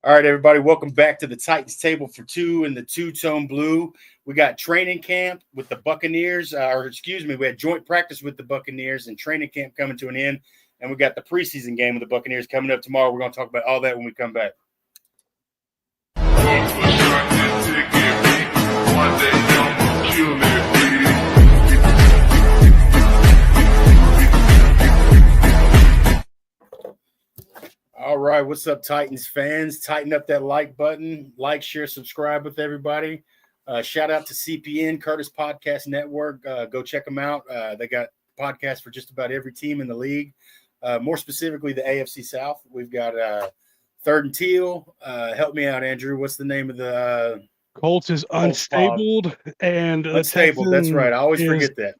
All right, everybody, welcome back to the Titans Table for Two in the two-tone blue. We got training camp with the Buccaneers, we had joint practice with the Buccaneers and training camp coming to an end, and we got the preseason game with the Buccaneers coming up tomorrow. We're going to talk about all that when we come back. All right, what's up, Titans fans? Tighten up that like button. Like, share, subscribe with everybody. Shout out to CPN, Curtis Podcast Network. Go check them out. They got podcasts for just about every team in the league. More specifically, the AFC South. We've got Third and Teal. Help me out, Andrew. What's the name of the Colts is Unstabled and Unstable. That's right. I always forget that.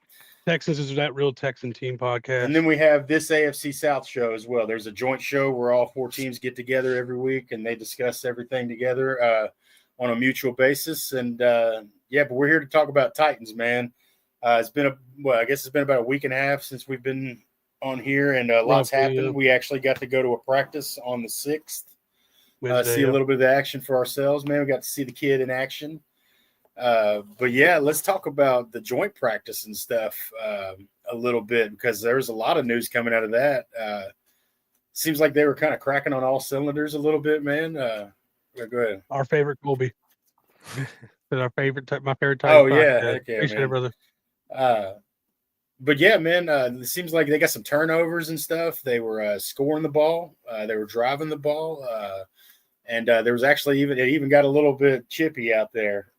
Texans is that Real Texan Team podcast. And then we have this AFC South show as well. There's a joint show where all four teams get together every week and they discuss everything together on a mutual basis. And but we're here to talk about Titans, man. It's been about a week and a half since we've been on here, and lots happened. Yeah. We actually got to go to a practice on the 6th. See a little bit of the action for ourselves, man. We got to see the kid in action. Let's talk about the joint practice and stuff a little bit, because there's a lot of news coming out of that. Seems like they were kind of cracking on all cylinders a little bit, man. Go ahead. Our favorite Colby. my favorite type. Oh yeah, okay, appreciate it, brother. It seems like they got some turnovers and stuff. They were scoring the ball. They were driving the ball, and there was actually it even got a little bit chippy out there.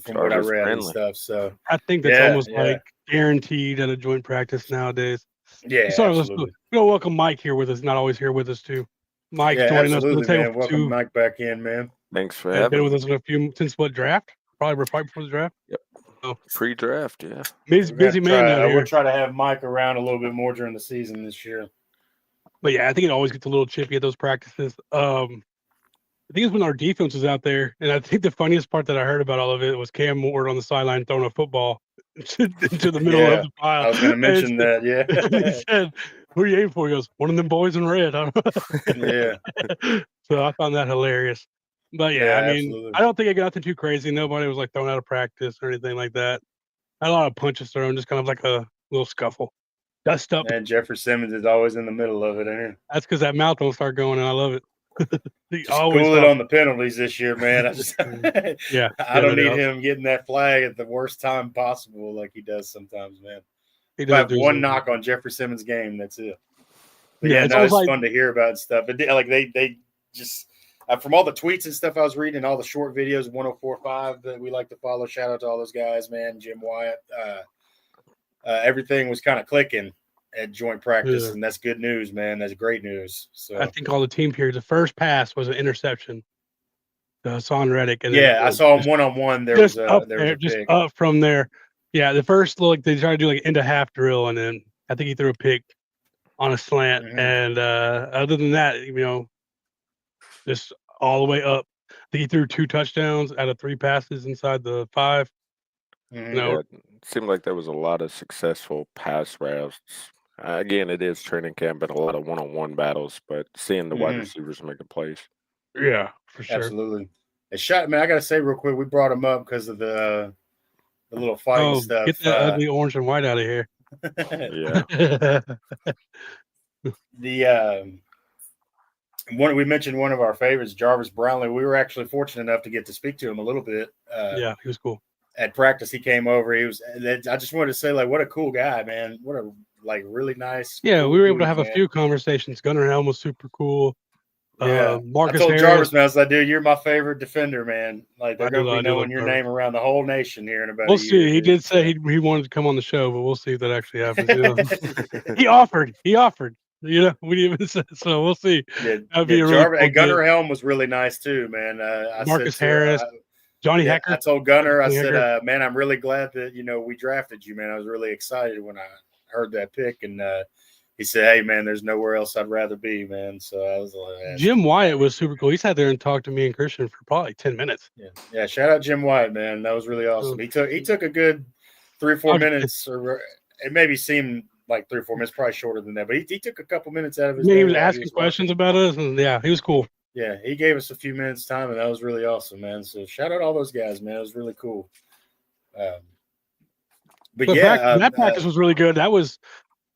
From what I read and stuff, so I think that's almost like guaranteed at a joint practice nowadays. Yeah, absolutely. We'll welcome Mike here with us. Not always here with us too. Mike joining us on the table. Welcome Mike back in, man. Thanks for having been with us in a few since what draft? Probably right before the draft. Yep. Oh. Pre-draft, yeah. Busy man. We'll try to have Mike around a little bit more during the season this year. But yeah, I think it always gets a little chippy at those practices. I think it's when our defense was out there, and I think the funniest part that I heard about all of it was Cam Ward on the sideline throwing a football into the middle of the pile. I was going to mention that, yeah. He said, "Who are you aiming for?" He goes, "One of them boys in red." Yeah. So I found that hilarious. But absolutely. I don't think it got nothing too crazy. Nobody was like thrown out of practice or anything like that. I had a lot of punches thrown, just kind of like a little scuffle. Dust up. And Jeffrey Simmons is always in the middle of it, ain't he? That's because that mouth won't start going, and I love it. Cool it on the penalties this year, man. I don't need him getting that flag at the worst time possible, like he does sometimes, man. He does have one knock on Jeffrey Simmons' game. That's it. But it's fun to hear about stuff. But they just from all the tweets and stuff I was reading, and all the short videos, 104.5 that we like to follow. Shout out to all those guys, man. Jim Wyatt. Everything was kind of clicking at joint practice, and that's good news, man. That's great news. So I think all the team periods, the first pass was an interception. Son Reddick, and I saw him one-on-one. There was up from there. Yeah, the first they tried to do like into half drill, and then I think he threw a pick on a slant. Mm-hmm. And other than that, just all the way up. I think he threw 2 touchdowns out of 3 passes inside the 5. Mm-hmm. It seemed like there was a lot of successful pass routes. Again, it is training camp and a lot of one-on-one battles, but seeing the wide receivers making plays. Yeah, for sure. Absolutely. I got to say real quick, we brought him up because of the little fighting stuff. Get that ugly orange and white out of here. Yeah. We mentioned one of our favorites, Jarvis Brownlee. We were actually fortunate enough to get to speak to him a little bit. Yeah, he was cool. At practice, he came over. I just wanted to say, what a cool guy, man. What a really nice. Yeah, we were able to have a few conversations. Gunnar Helm was super cool. Yeah, Marcus I told Harris. Jarvis, man, I was like, dude, you're my favorite defender, man. Like, they're going to be knowing your name around the whole nation here in about We'll a year. See. He did say he wanted to come on the show, but we'll see if that actually happens. He offered. We didn't even say, so we'll see. Yeah, really Gunnar Helm was really nice too, man. Marcus Harris. Johnny Hecker. I told Gunnar, I said, man, I'm really glad that, we drafted you, man. I was really excited when I heard that pick. And he said, hey, man, there's nowhere else I'd rather be, man. So I was like, Jim Wyatt was super cool. He sat there and talked to me and Christian for probably 10 minutes. Yeah. Shout out Jim Wyatt, man. That was really awesome. He took a good 3 or 4 minutes, or it maybe seemed like 3 or 4 minutes, probably shorter than that. But he took a couple minutes out of his. He was asking questions about us, and he was cool. Yeah, he gave us a few minutes time, and that was really awesome, man. So shout out all those guys, man. It was really cool. But yeah, that practice was really good. That was,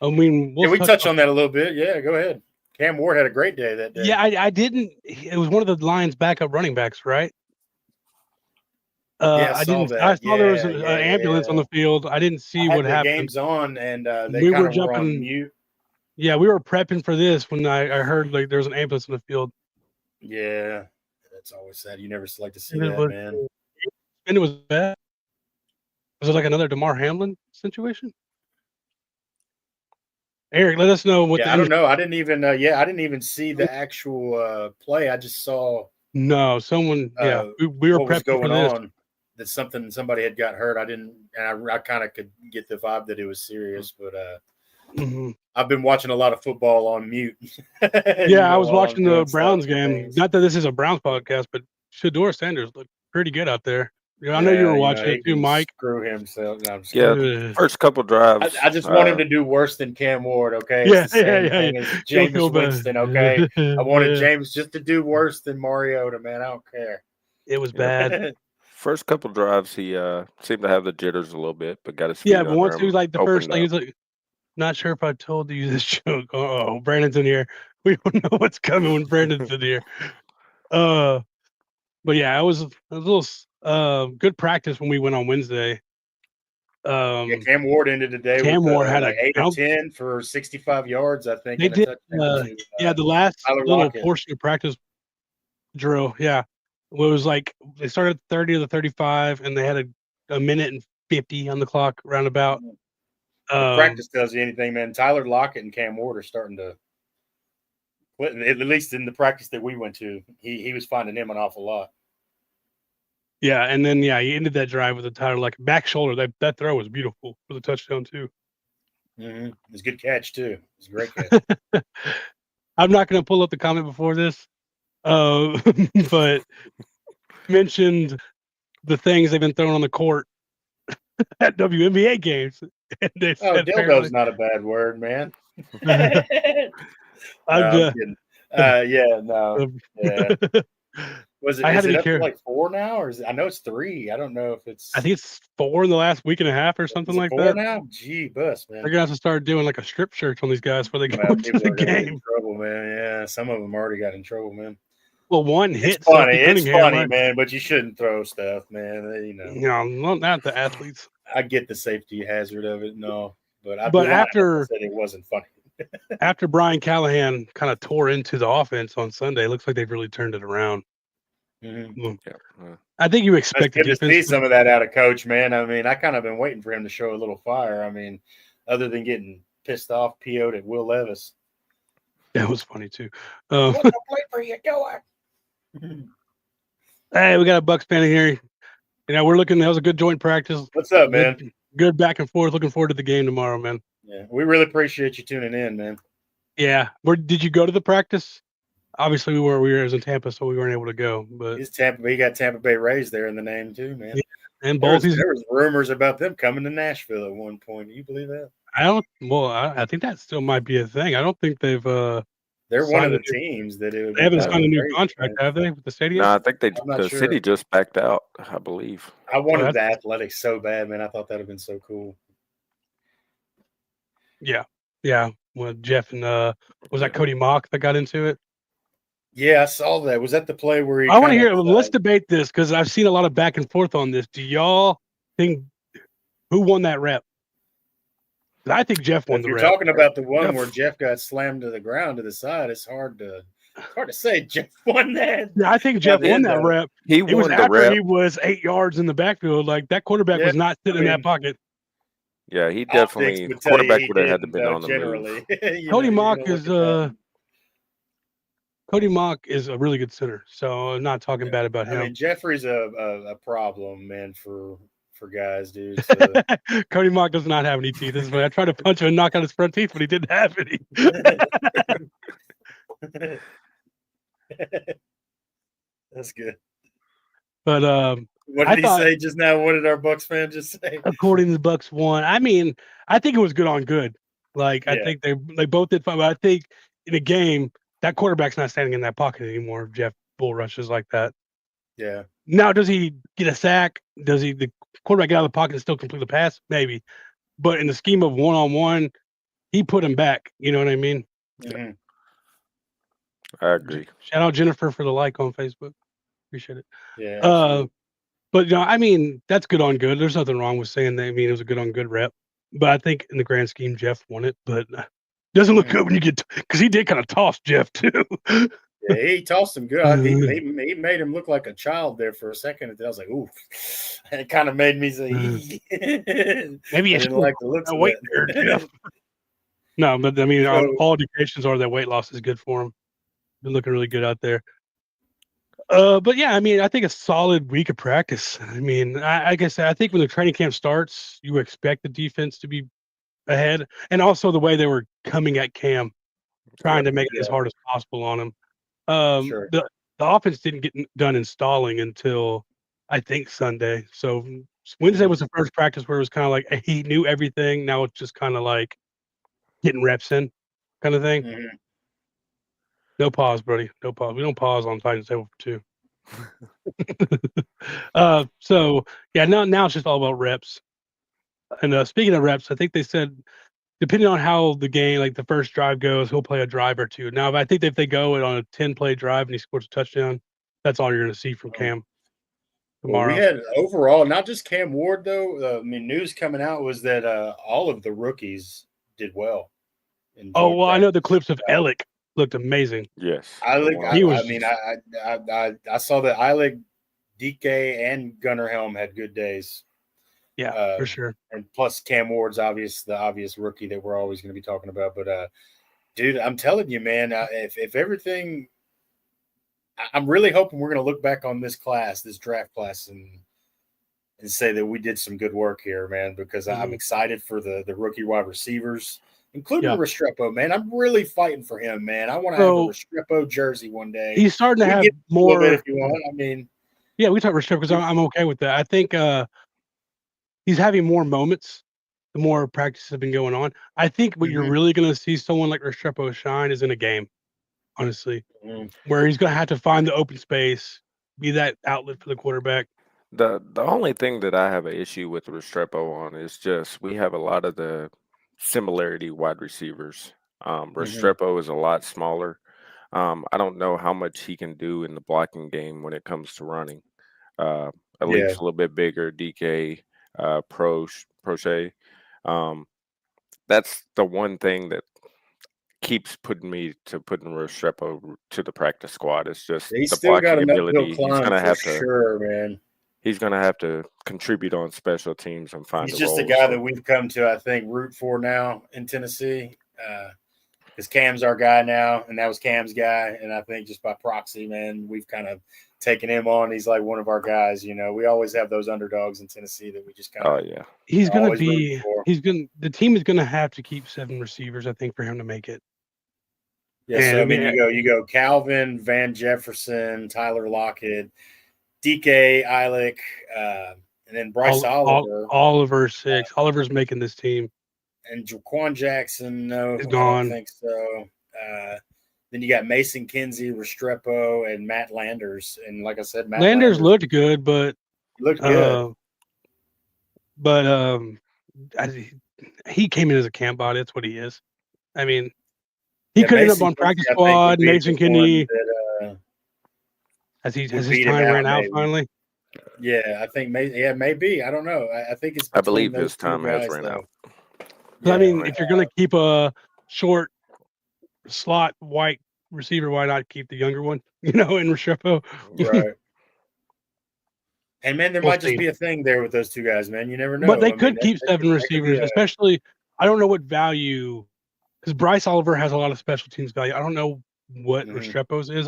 I mean, we touch on that a little bit. Yeah, go ahead. Cam Ward had a great day that day. Yeah, I didn't. It was one of the Lions' backup running backs, right? I saw there was an ambulance on the field. I didn't see what happened. The game's on, and they kind of were on mute. Yeah, we were prepping for this when I heard like there was an ambulance in the field. Yeah, that's always sad. You never like to see that, man. And it was bad. Was it like another DeMar Hamlin situation? Eric, let us know what. I don't know. I didn't even. I didn't even see the actual play. I just saw. No, someone. We were prepping going for this. on. That somebody had got hurt. I didn't, and I kind of could get the vibe that it was serious, but I've been watching a lot of football on mute. I was watching the Browns game. Not that this is a Browns podcast, but Shedeur Sanders looked pretty good out there. I know you were watching it too, Mike. Screw himself. No, first couple drives. I just want him to do worse than Cam Ward, okay? It's the same thing as Jameis Winston, okay? I wanted James just to do worse than Mariota, man. I don't care. It was bad. First couple drives, he seemed to have the jitters a little bit, but got his feet but once he was like the first, he was like, not sure if I told you this joke. Oh, Brandon's in here. We don't know what's coming when Brandon's in here. But yeah, it was a little good practice when we went on Wednesday. Cam Ward ended the day. Cam Ward had like 8 or 10 for 65 yards, I think. They did. The last little portion of practice drill. Yeah. It was like they started 30 to the 35, and they had a minute and 50 on the clock roundabout. If practice tells you anything, man, Tyler Lockett and Cam Ward are starting to, at least in the practice that we went to, he was finding him an awful lot. Yeah, and then he ended that drive with a Tyler Lockett back shoulder. That throw was beautiful for the touchdown too. Mm-hmm. It was a good catch too. It was a great catch. I'm not going to pull up the comment before this. But mentioned the things they've been throwing on the court at WNBA games. And they said, dildo's not a bad word, man. I'm kidding. Was it? Is it up to like 4 now, or I know it's 3. I don't know if it's. I think it's 4 in the last week and a half or something like 4 that. Now, gee, bus, man. They're gonna have to start doing like a strip search on these guys before they go to the game. In trouble, man. Yeah, some of them already got in trouble, man. Well, one hit. It's funny, man, but you shouldn't throw stuff, man. Not the athletes. I get the safety hazard of it, but after said it wasn't funny. After Brian Callahan kind of tore into the offense on Sunday, it looks like they've really turned it around. Mm-hmm. I think you expect to see some of that out of Coach, man. I mean, I kind of been waiting for him to show a little fire. I mean, other than getting pissed off, PO'd at Will Levis. That was funny too. What's the play for you doing? Hey, we got a Bucs fan in here. We're looking. That was a good joint practice. What's up, man? Good back and forth. Looking forward to the game tomorrow, man. Yeah, we really appreciate you tuning in, man. Yeah. Did you go to the practice? Obviously, we were in Tampa, so we weren't able to go. But he got Tampa Bay Rays there in the name too, man. Yeah. And there was rumors about them coming to Nashville at one point. Do you believe that? I think that still might be a thing. I don't think they've. They're one of the teams that they haven't signed a new contract, have they, with the stadium? No, I think the city just backed out, I believe. I wanted the Athletics so bad, man. I thought that would have been so cool. Yeah. Well, Jeff and was that Cody Mock that got into it? Yeah, I saw that. Was that the play where he? I want to hear. Let's debate this because I've seen a lot of back and forth on this. Do y'all think who won that rep? I think Jeff won the rep. You're talking about the one where Jeff got slammed to the ground to the side. It's hard to say Jeff won that. Yeah, I think Jeff won that rep. He was after rep. He was 8 yards in the backfield. Like that quarterback was not sitting in that pocket. Yeah, he definitely quarterback would have had to been on the move. Cody Mock is a really good center, so I'm not talking bad about him. I mean, Jeffrey's a problem, man, for guys, dude. So. Cody Mock does not have any teeth. I tried to punch him and knock out his front teeth, but he didn't have any. That's good. But what did he say just now? What did our Bucs fan just say? According to the Bucs won. I mean, I think it was good on good. Like I think they both did fine. But I think in a game that quarterback's not standing in that pocket anymore. If Jeff bull rushes like that. Yeah. Now, does he get a sack? Does the quarterback get out of the pocket and still complete the pass? Maybe. But in the scheme of one-on-one, he put him back. You know what I mean? Mm-hmm. I agree. Shout out Jennifer for the like on Facebook. Appreciate it. Yeah. Absolutely. But I mean, that's good on good. There's nothing wrong with saying that. I mean, it was a good on good rep. But I think in the grand scheme, Jeff won it. But doesn't look good when you get because he did kind of toss Jeff too. Yeah, he tossed him good. He made him look like a child there for a second. And I was like, ooh. It kind of made me say, maybe you didn't like the looks of weight it. there, Jeff. No, but I mean, So, all indications are that weight loss is good for him. Been looking really good out there. But yeah, I mean, I think a solid week of practice. I mean, I guess I think when the training camp starts, you expect the defense to be ahead, and also the way they were coming at Cam, trying to make it as hard as possible on him. sure. The offense didn't get done installing until I think Sunday. So Wednesday was the first practice where it was kind of like he knew everything. Now it's just kind of like getting reps in, kind of thing. Mm-hmm. No pause, buddy. No pause. We don't pause on Titans table for 2. So yeah, now it's just all about reps. And speaking of reps, I think they said depending on how the game, like the first drive goes, he'll play a drive or 2. Now, I think if they go on a 10-play drive and he scores a touchdown, that's all you're going to see from Cam tomorrow. Well, we had overall, not just Cam Ward though. I mean, news coming out was that all of the rookies did well. I know the clips of Ellick looked amazing. Yes, I saw that Eilig, DK, and Gunnerhelm had good days. Yeah, for sure. And plus Cam Ward's the obvious rookie that we're always going to be talking about. But dude, I'm telling you, man, if everything, I'm really hoping we're going to look back on this draft class, and say that we did some good work here, man. Because I'm excited for the rookie wide receivers, including Restrepo, man. I'm really fighting for him, man. I want to have a Restrepo jersey one day. He's starting to have more. A little bit if you want. I mean, yeah, we talk Restrepo because I'm okay with that. I think he's having more moments the more practices have been going on. I think what you're really going to see someone like Restrepo shine is in a game, honestly, where he's going to have to find the open space, be that outlet for the quarterback. The only thing that I have an issue with Restrepo on is just we have a lot of the similarity wide receivers. Restrepo is a lot smaller. I don't know how much he can do in the blocking game when it comes to running. Elite's a little bit bigger, DK, Proche. That's the one thing that keeps putting Restrepo to the practice squad. It's just he's the still got blocking enough ability. He's gonna have to, sure, man. He's gonna have to contribute on special teams and find. He's just a guy that we've come to, I think, root for now in Tennessee. Because Cam's our guy now, and that was Cam's guy, and I think just by proxy, man, we've kind of taken him on. He's like one of our guys. You know, we always have those underdogs in Tennessee that we just kind of. Oh yeah. He's gonna be. The team is gonna have to keep 7 receivers, I think, for him to make it. Yeah, and so I mean, you go Calvin, Van Jefferson, Tyler Lockett, DK, Eilich, and then Bryce Oliver. Oliver 6. Oliver's making this team. And Jaquan Jackson, no, is gone. I don't think so. Then you got Mason Kinsey, Restrepo, and Matt Landers. And like I said, Matt Landers looked good, but looked good. He came in as a camp body. That's what he is. I mean, he could end up on practice squad. Mason Kinney has his time ran out finally. Yeah, I think maybe. I don't know. I think it's. I believe his time has ran out. I mean, if you're going to keep a short slot white receiver, why not keep the younger one? You know, in Restrepo. Right. And man, there might just be a thing there with those two guys, man. You never know. But they could keep 7 receivers, especially. I don't know what value, because Bryce Oliver has a lot of special teams value. I don't know what Restrepo's is.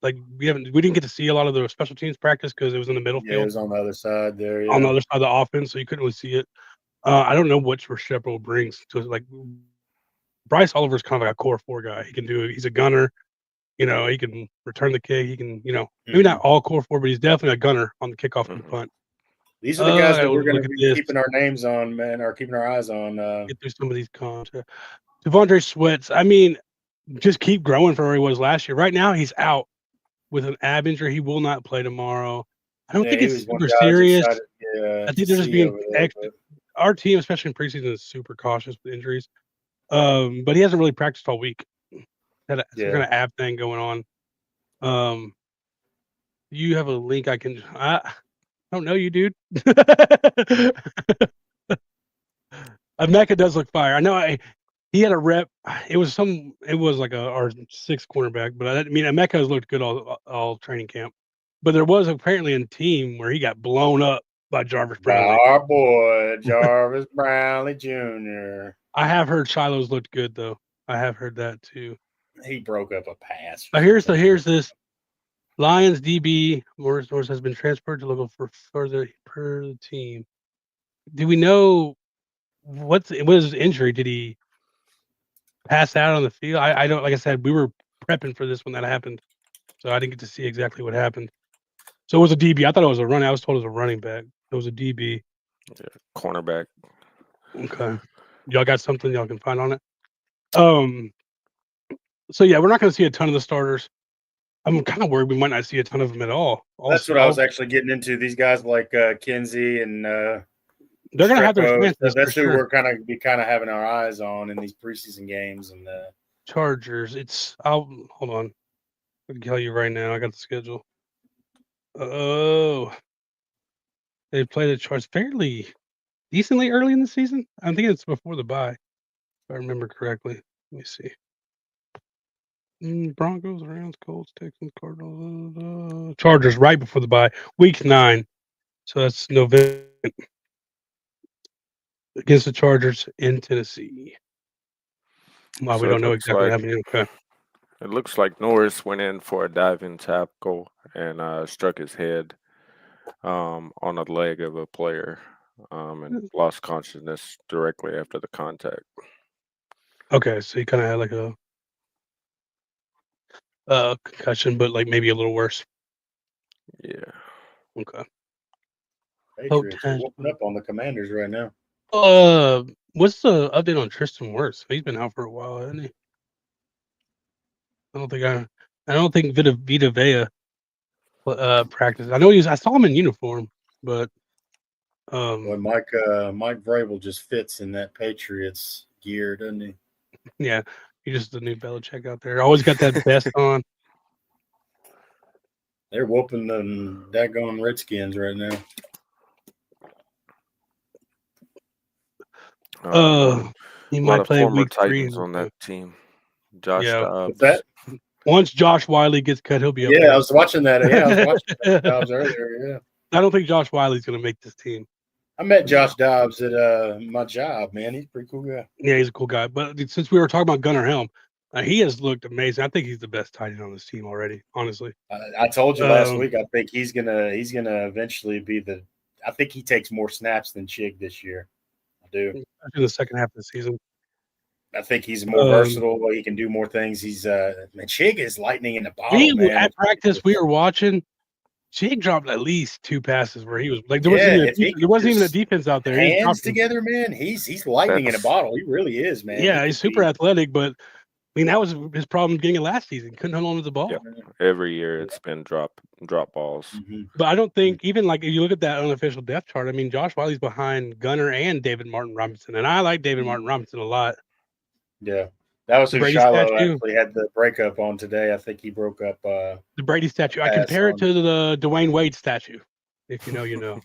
We didn't get to see a lot of the special teams practice because it was in the middle field. It was on the other side there. Yeah. On the other side of the offense, so you couldn't really see it. I don't know what Restrepo brings to it. Like Bryce Oliver's kind of like a core 4 guy. He can do it. He's a gunner. You know, he can return the kick. He can, maybe not all core 4, but he's definitely a gunner on the kickoff and the punt. These are the guys that we're going to be keeping our names on, man, or keeping our eyes on. Get through some of these cons. Devondre Sweats. I mean, just keep growing from where he was last year. Right now, he's out with an ab injury. He will not play tomorrow. I don't think he it's was one super guy I was serious. excited, I to think they're just see being over there. extra. Our team, especially in preseason, is super cautious with injuries. But he hasn't really practiced all week. Had some kind of ab thing going on. You have a link I can. I don't know you, dude. Mecca does look fire. I know. He had a rep. It was like our sixth cornerback, but I mean, Mecca has looked good all training camp. But there was apparently a team where he got blown up by Jarvis Brownlee. Our boy Jarvis Brownlee Jr. I have heard Shiloh's looked good though. I have heard that too. He broke up a pass. Here's this Lions DB Morris has been transferred to local for further per the team. Do we know what was his injury? Did he pass out on the field? I don't. Like I said, we were prepping for this when that happened, so I didn't get to see exactly what happened. So it was a DB. I thought it was a running. I was told it was a running back. It was a DB. Yeah, cornerback. Okay. Y'all got something y'all can find on it? So yeah, we're not going to see a ton of the starters. I'm kind of worried we might not see a ton of them at all. That's what I was actually getting into. These guys like Kinsey and they're going to have their chances. That's who we're kind of having our eyes on in these preseason games. And Chargers. I'll hold on. I can tell you right now. I got the schedule. Oh, they play the Chargers fairly decently early in the season. I think it's before the bye, if I remember correctly. Let me see. Broncos, Rams, Colts, Texans, Cardinals, Chargers right before the bye, week 9. So that's November against the Chargers in Tennessee. Well, we don't know exactly what happened. Okay. It looks like Norris went in for a diving tackle and struck his head on a leg of a player and lost consciousness directly after the contact. Okay, so he kind of had like a concussion, but like maybe a little worse. Yeah. Okay. Patriots are whooping up on the Commanders right now. What's the update on Tristan Wirfs? He's been out for a while, hasn't he? I don't think Vita Vea practiced. I know I saw him in uniform, but Boy, Mike Vrabel just fits in that Patriots gear, doesn't he? Yeah, he's just the new Belichick out there. Always got that vest on. They're whooping the daggone Redskins right now. He might play former week Titans 3 on that team. Josh Dobbs. Once Josh Wiley gets cut, he'll be up. Yeah, I was watching that. Yeah, I was watching Dobbs earlier. Yeah, I don't think Josh Wiley's going to make this team. I met Josh Dobbs at my job. Man, he's a pretty cool guy. Yeah, he's a cool guy. But since we were talking about Gunnar Helm, he has looked amazing. I think he's the best tight end on this team already. Honestly, I told you last week. I think he's gonna eventually be I think he takes more snaps than Chig this year. I do. In the second half of the season. I think he's more versatile. He can do more things. He's Chig is lightning in the bottle, man. At practice, we were watching. Chig dropped at least 2 passes where he was like, there wasn't even a defense out there. Hands together, man. He's lightning in a bottle. He really is, man. Yeah, he's super athletic, but I mean that was his problem getting it last season. Couldn't hold on to the ball. Yep. Every year it's been drop balls. Mm-hmm. But I don't think even like if you look at that unofficial depth chart, I mean Josh Wiley's behind Gunnar and David Martin Robinson, and I like David Martin Robinson a lot. Yeah. That was who Shiloh actually had the breakup on today. I think he broke up the Brady statue. I compare it to the Dwayne Wade statue. If you know, you know.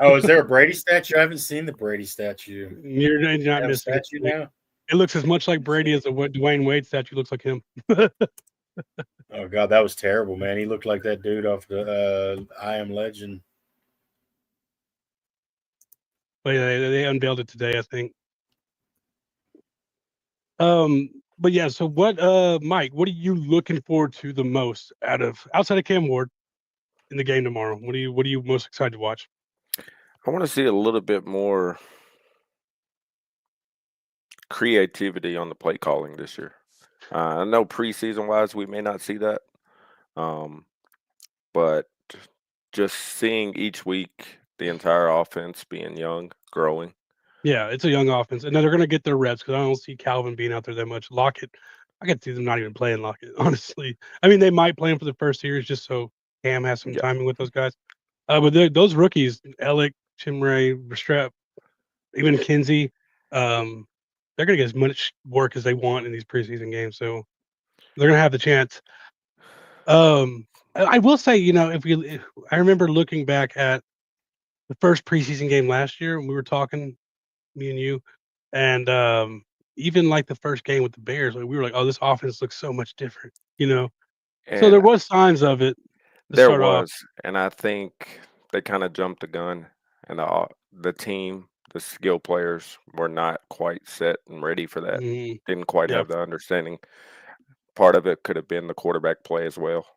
Oh, is there a Brady statue? I haven't seen the Brady statue. You're not missing statue now. It looks as much like Brady as the Dwayne Wade statue looks like him. Oh God, that was terrible, man. He looked like that dude off the I Am Legend. But yeah, they unveiled it today, I think. But yeah, so what Mike, what are you looking forward to the most outside of Cam Ward in the game tomorrow? What are you most excited to watch? I want to see a little bit more creativity on the play calling this year. I know preseason wise we may not see that. But just seeing each week the entire offense being young, growing, Yeah, it's a young offense, and then they're going to get their reps because I don't see Calvin being out there that much. Lockett, I could see them not even playing Lockett, honestly. I mean, they might play him for the first series just so Cam has some timing with those guys. But those rookies, Alec, Chimray, Restrep, even Kinsey, they're going to get as much work as they want in these preseason games. So they're going to have the chance. I will say, I remember looking back at the first preseason game last year when we were talking, me and you, and even like the first game with the Bears, like we were like, "Oh, this offense looks so much different," So And there was signs of it to there start off. was, and I think they kind of jumped the gun, and the team, the skill players were not quite set and ready for that. Didn't quite Yeah. have the understanding. Part of it could have been the quarterback play as well.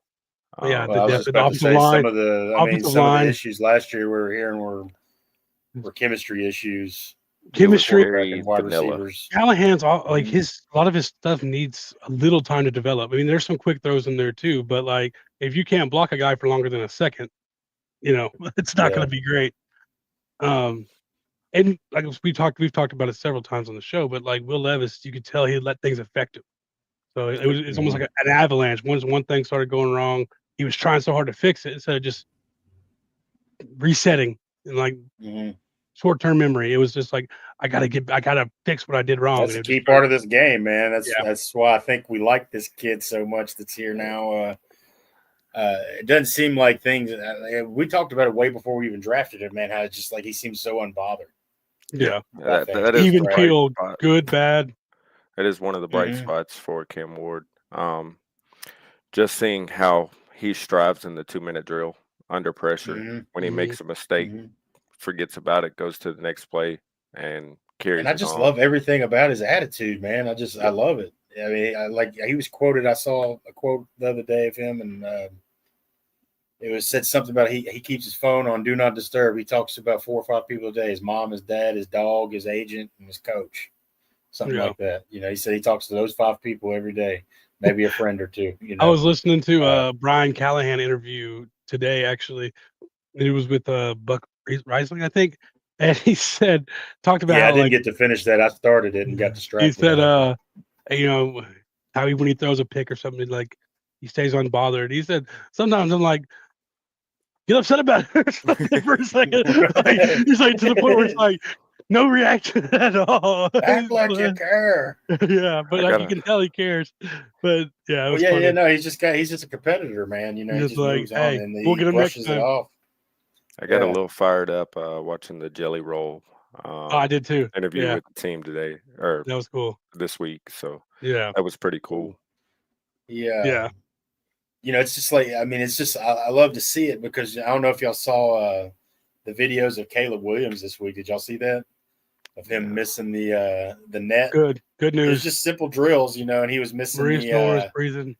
Yeah, Well, I was just the about to offensive say line, some of the offensive some of the line. issues last year we were hearing were chemistry issues. Chemistry, very and wide vanilla. receivers. Callahan's all like Mhm. a lot of his stuff needs a little time to develop. I mean, there's some quick throws in there too, but like if you can't block a guy for longer than a second, it's not going Yeah. to be great. And like we've talked about it several times on the show, but like Will Levis, you could tell he let things affect him. So it's almost like an avalanche. Once one thing started going wrong, he was trying so hard to fix it instead of just resetting and like short-term memory. It was just like I gotta fix what I did wrong. That's and a it key just part of this game, man. Yeah. That's why I think we like this kid so much that's here now. It doesn't seem like things. We talked about it way before we even drafted him, man. How it's just like he seems so unbothered. Yeah. That is Even the keel, bright spot. good, bad. That is one of the bright spots for Cam Ward. Just seeing how he strives in the 2-minute drill under pressure. When he makes a mistake, forgets about it, goes to the next play, and carries And I it just on. love everything about his attitude, man. I love it. I mean, he was quoted. I saw a quote the other day of him, and it was said something about he keeps his phone on do not disturb. He talks about 4 or 5 people a day: his mom, his dad, his dog, his agent, and his coach. Something like that. He said he talks to those 5 people every day, maybe a friend or two. I was listening to Brian Callahan interview today, actually. It was with Buck Reisling, I think, and he talked about how I didn't get to finish that. I started it and got distracted. He said, how when he throws a pick or something, like he stays unbothered. He said sometimes I'm like, get upset about it for a second. Like, he's like to the point where it's like no reaction at all. Act like you care. Yeah, but like you can tell he cares. But yeah, it was funny. No, he's just a competitor, man. He just like, moves hey, on and we'll he get him next brushes time. it off. I got a little fired up watching the Jelly Roll. I did too. Interview with the team today, or that was cool this week. So yeah, that was pretty cool. Yeah. It's just like it's just I love to see it because I don't know if y'all saw the videos of Caleb Williams this week. Did y'all see that? Of him missing the net. Good news. It was just simple drills, and he was missing Maurice Norris breathing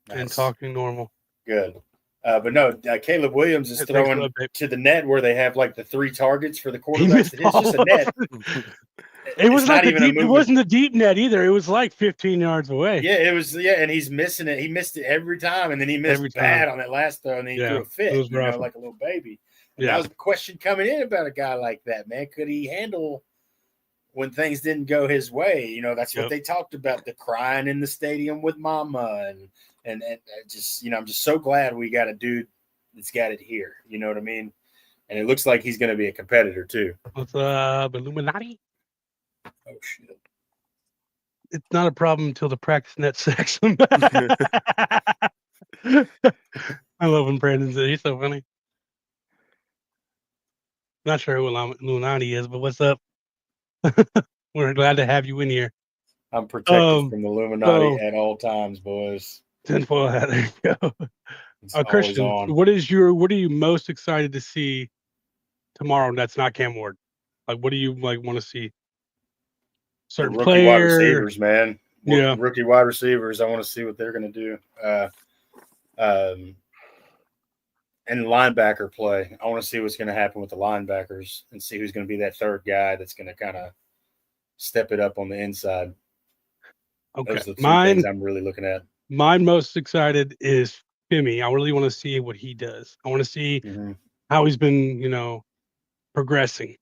and talking normal. Good. But no, Caleb Williams is throwing to the net where they have like the 3 targets for the quarterbacks. It's just a net. It was not even deep. It wasn't a deep net either. It was like 15 yards away. Yeah, it was. Yeah, and he's missing it. He missed it every time, and then he missed bad on that last throw, and then he threw a fit. Like a little baby. And that was the question coming in about a guy like that, man. Could he handle when things didn't go his way? That's what they talked about, the crying in the stadium with mama, and just I'm just so glad we got a dude that's got it here. You know what I mean? And it looks like he's going to be a competitor too. What's Illuminati? Oh shit! It's not a problem until the practice net sacks him. I love when Brandon said he's so funny. Not sure who Illuminati is, but what's up? We're glad to have you in here. I'm protected from the Illuminati at all times, boys. Tinfoil hat. There you go. Christian, what are you most excited to see tomorrow? That's not Cam Ward. Like, what do you want to see? Certain rookie wide receivers, man. Yeah, rookie wide receivers. I want to see what they're going to do. And linebacker play. I want to see what's going to happen with the linebackers and see who's going to be that third guy that's going to kind of step it up on the inside. Okay, those are the 2 things I'm really looking at. Mine most excited is Femi. I really want to see what he does. I want to see how he's been, progressing.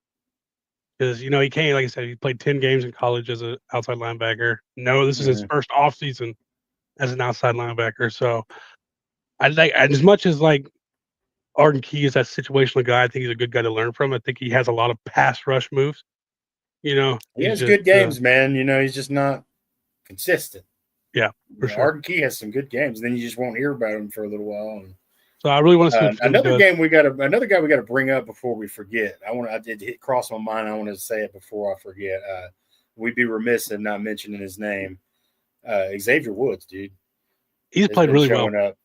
because he came, like I said, he played 10 games in college as an outside linebacker. No, this is his first off season as an outside linebacker. So I like, and as much as like Arden Key is that situational guy, I think he's a good guy to learn from. I think he has a lot of pass rush moves. He has good games, man. He's just not consistent. Yeah, for sure. Arden Key has some good games. Then you just won't hear about him for a little while. So I really want to see what another guy we got to bring up before we forget. I did cross my mind. I want to say it before I forget. We'd be remiss in not mentioning his name. Xavier Woods, dude. He's played really well. Up.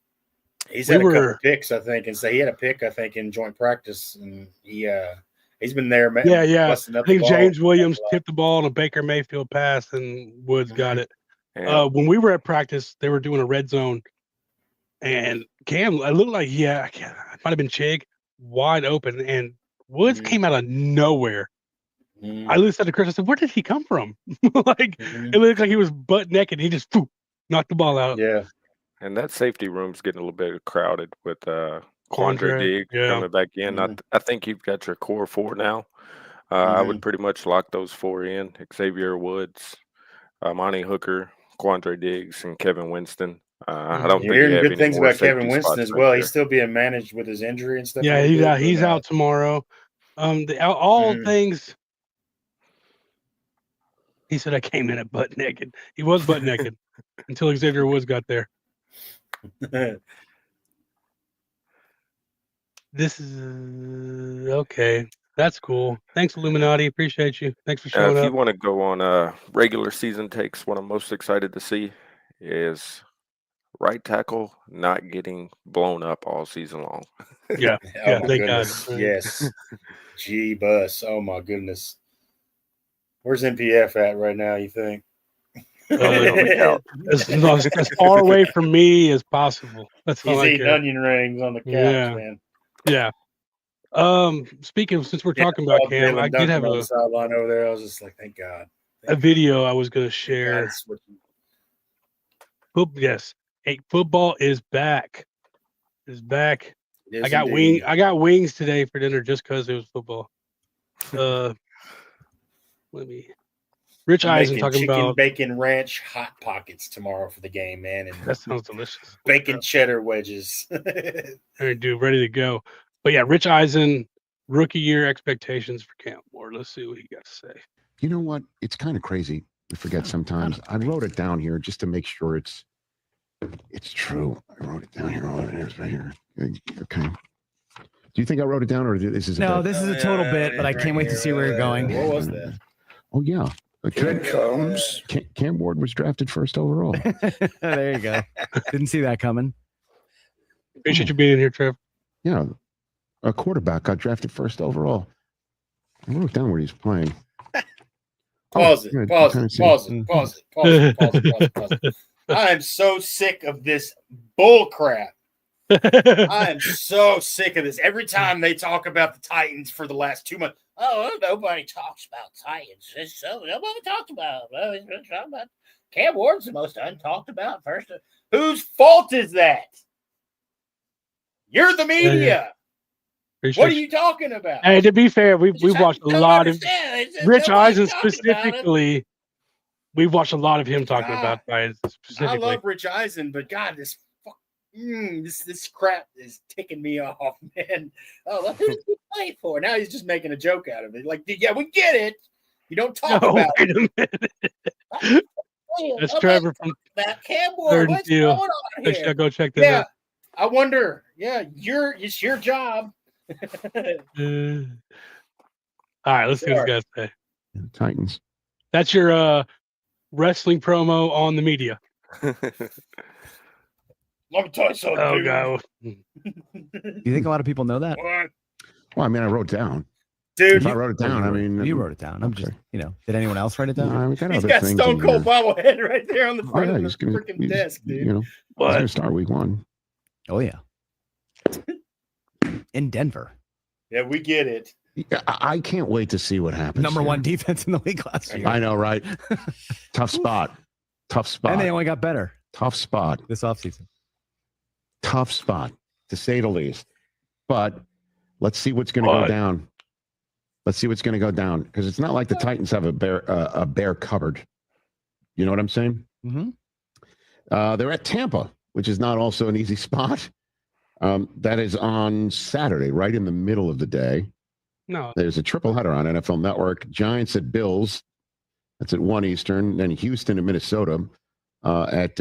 He's had a couple picks, I think, and so he had a pick, I think, in joint practice, and he's been there. Yeah. I think James Williams tipped the ball on a Baker Mayfield pass, and Woods got it. Yeah. When we were at practice, they were doing a red zone. And Cam, it looked like, it might have been Chig, wide open. And Woods came out of nowhere. I looked at Chris, I said, where did he come from? It looked like he was butt naked. He just knocked the ball out. Yeah. And that safety room's getting a little bit crowded with Quandre Diggs coming back in. I think you've got your core 4 now. I would pretty much lock those 4 in. Xavier Woods, Monty Hooker, Quandre Diggs, and Kevin Winston. I don't think hearing good things about Kevin Winston as well. He's still being managed with his injury and stuff. Yeah, he's out tomorrow. Things. He said I came in at butt naked. He was butt naked until Xavier Woods got there. This is okay. That's cool. Thanks, Illuminati. Appreciate you. Thanks for showing up. If you want to go on regular season takes, what I'm most excited to see is right tackle not getting blown up all season long. Yeah. Oh my goodness. Yes. Bus. Oh my goodness. Where's MPF at right now, you think? As far away from me as possible. That's all He's eating onion rings on the couch, man. Yeah. Speaking of, since we're talking about Cam, I did have a sideline over there. I was just like, thank God. A video I was going to share. Yes. Hey, football is back. It's back. I got wings today for dinner just because it was football. Rich Eisen talking about bacon ranch hot pockets tomorrow for the game, man. And that sounds delicious. Bacon cheddar wedges. All right, dude, ready to go. But yeah, Rich Eisen, rookie year expectations for Cam Ward. Let's see what he got to say. You know what? It's kind of crazy. We forget sometimes. I wrote it down here just to make sure it's true. I wrote it down here. Oh, it is right here. Okay. Do you think I wrote it down, or this is no? This is a total bit, but I can't wait to see where you're going. What was that? Oh yeah. Here it comes. Cam Ward was drafted first overall. There you go. Didn't see that coming. Appreciate you being in here, Trev. Yeah. A quarterback got drafted first overall. I wrote down where he's playing. Pause it. I am so sick of this bull crap. I am so sick of this. Every time they talk about the Titans for the last 2 months, nobody talks about Titans. Nobody talks about it. Cam Ward's the most untalked about first. Whose fault is that? You're the media. What are you talking about? Hey, to be fair, we've watched a lot of Rich Eisen specifically. We've watched a lot of him talking about Titans specifically. I love Rich Eisen, but God, this crap is ticking me off, man. Oh, who did he play for? Now he's just making a joke out of it. Like, yeah, we get it. You don't talk about it. That's Trevor from Cam Ward. What's going on here? Should I go check that out? I wonder. Yeah, it's your job. All right, let's see what this guy say. Titans. That's your wrestling promo on the media. Let me tell you something. Oh, God. You think a lot of people know that? What? Well, I mean, I wrote it down. Dude, if I wrote it down, I mean, you wrote it down. I'm just, did anyone else write it down? He's got Stone Cold bobblehead right there on the front of the freaking desk, dude. He's going to start week 1. Oh, yeah. In Denver. Yeah, we get it. I can't wait to see what happens. Number 1 defense in the league last year. I know, right? Tough spot. And they only got better. Tough spot. This offseason. Tough spot, to say the least. But let's see what's going to go down. Let's see what's going to go down because it's not like the Titans have a bear cupboard. You know what I'm saying? Mm-hmm. They're at Tampa, which is not also an easy spot. That is on Saturday, right in the middle of the day. No. There's a triple header on NFL Network. Giants at Bills. That's at 1 Eastern. Then Houston and Minnesota at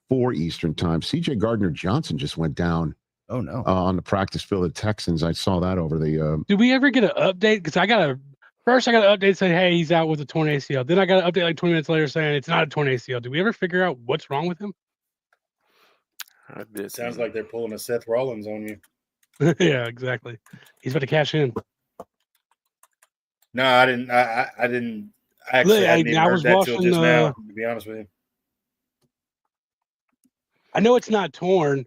4 Eastern time. C.J. Gardner-Johnson just went down. Oh, no. On the practice field of the Texans. I saw that over the... Did we ever get an update? Because I got an update saying, hey, he's out with a torn ACL. Then I got an update like 20 minutes later saying it's not a torn ACL. Did we ever figure out what's wrong with him? It sounds like they're pulling a Seth Rollins on you. Yeah, exactly. He's about to cash in. No, I didn't. I didn't. Actually, I hadn't even heard that till just now, to be honest with you. I know it's not torn,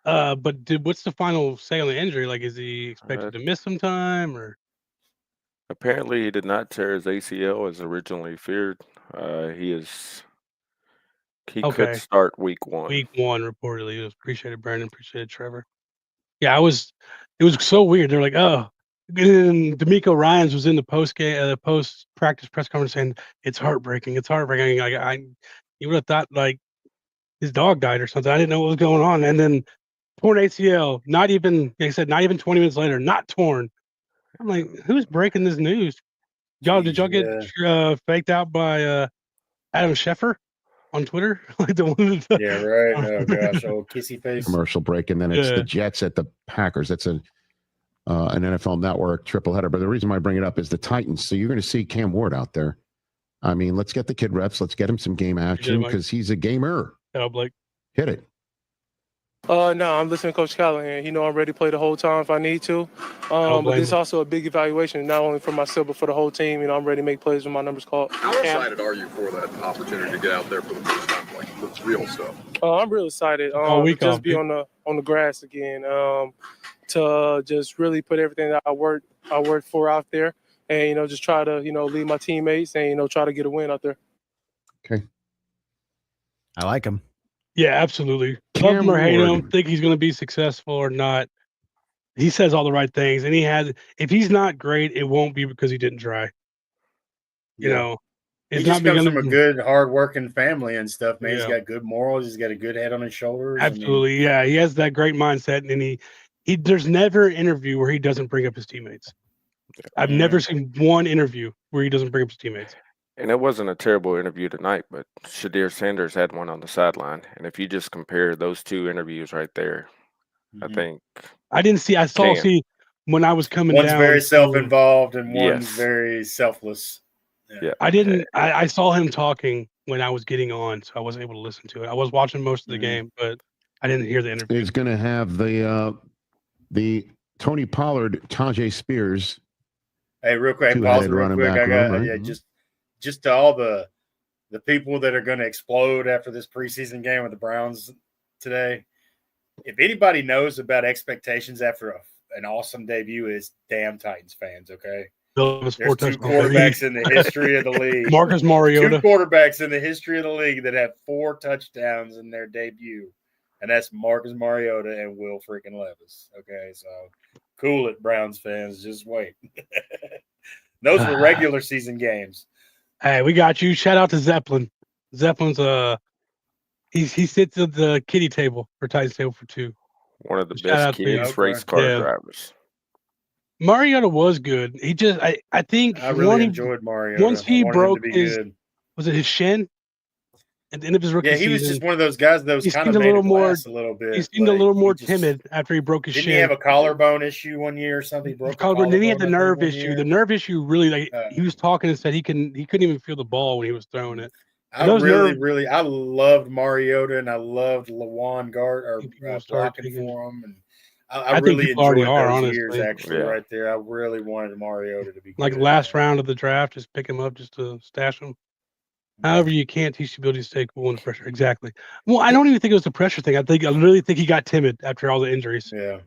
but what's the final say on the injury? Like, is he expected to miss some time, or? Apparently, he did not tear his ACL as originally feared. He could start week 1. Week 1, reportedly. Appreciate it, Brandon. Appreciate it, Trevor. Yeah, it was so weird. They're like, oh. And D'Amico Ryans was in the post practice press conference saying it's heartbreaking. It's heartbreaking. Like you would have thought like his dog died or something. I didn't know what was going on. And then torn ACL. Not even, like I said, not even 20 minutes later, not torn. I'm like, who's breaking this news? Did y'all get faked out by Adam Schefter on Twitter? Like the one. Yeah, right. Oh gosh, old kissy face. Commercial break, and then it's the Jets at the Packers. That's an NFL Network triple header. But the reason why I bring it up is the Titans. So you're going to see Cam Ward out there. I mean, let's get the kid reps. Let's get him some game action because he's a gamer. Hello, Blake. Hit it. No, I'm listening to Coach Callahan. I'm ready to play the whole time if I need to. But this is also a big evaluation, not only for myself, but for the whole team. I'm ready to make plays when my number's called. How excited are you for that opportunity to get out there for the first time, like with real stuff? I'm real excited. Just be on the grass again. To just really put everything that I worked for out there, and just try to lead my teammates and try to get a win out there. Okay. I like him. Yeah, absolutely. Love him or hate him, think he's going to be successful or not. He says all the right things, and if he's not great, it won't be because he didn't try. You know, he just comes from a good, hard-working family and stuff, man. He's got good morals. He's got a good head on his shoulders. Absolutely, yeah. He has that great mindset, and he there's never an interview where he doesn't bring up his teammates. I've never seen one interview where he doesn't bring up his teammates. And it wasn't a terrible interview tonight, but Shadir Sanders had one on the sideline. And if you just compare those 2 interviews right there, I think I saw when I was coming down. One's very self-involved and one's very selfless. Yeah. I saw him talking when I was getting on, so I wasn't able to listen to it. I was watching most of the game, but I didn't hear the interview. He's going to have the Tony Pollard, Tajay Spears. Hey, real quick, pause real quick. I got just to all the people that are going to explode after this preseason game with the Browns today. If anybody knows about expectations after an awesome debut, it's damn Titans fans. Okay, there's 2 quarterbacks in the history of the league. Marcus Mariota. 2 quarterbacks in the history of the league that have 4 touchdowns in their debut. And that's Marcus Mariota and Will freaking Levis. Okay, so cool it, Browns fans. Just wait. Those were regular season games. Hey, we got you. Shout out to Zeppelin. Zeppelin's he sits at the kiddie table or Titans table for 2. One of the best kids race car drivers. Mariota was good. He just I think I really enjoyed Mariota. Once he broke was it his shin? At the end of his rookie season. Yeah, he was just one of those guys that was kind of made it last a little bit. He seemed a little more timid after he broke his shin. Didn't he have a collarbone issue one year or something? He broke collarbone. Then he had the nerve issue. The nerve issue really, he was talking and said he couldn't even feel the ball when he was throwing it. I loved Mariota and I loved Lawan blocking for him, and I really enjoyed those years actually right there. I really wanted Mariota to be like last round of the draft, just pick him up just to stash him. However, you can't teach the ability to stay cool under pressure. Exactly. Well, I don't even think it was the pressure thing. I really think he got timid after all the injuries. Yeah.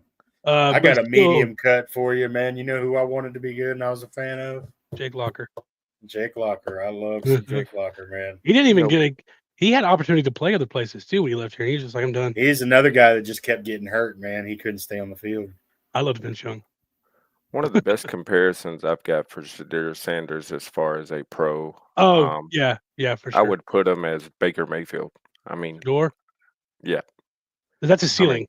I got a medium cut for you, man. You know who I wanted to be good and I was a fan of? Jake Locker. I love Jake Locker, man. He didn't even he had opportunity to play other places too when he left here. He was just like, I'm done. He's another guy that just kept getting hurt, man. He couldn't stay on the field. I loved Vince Young. One of the best comparisons I've got for Shedeur Sanders as far as a pro, Oh, yeah, for I sure. would put him as Baker Mayfield. I mean, Shedeur? yeah. That's a I ceiling.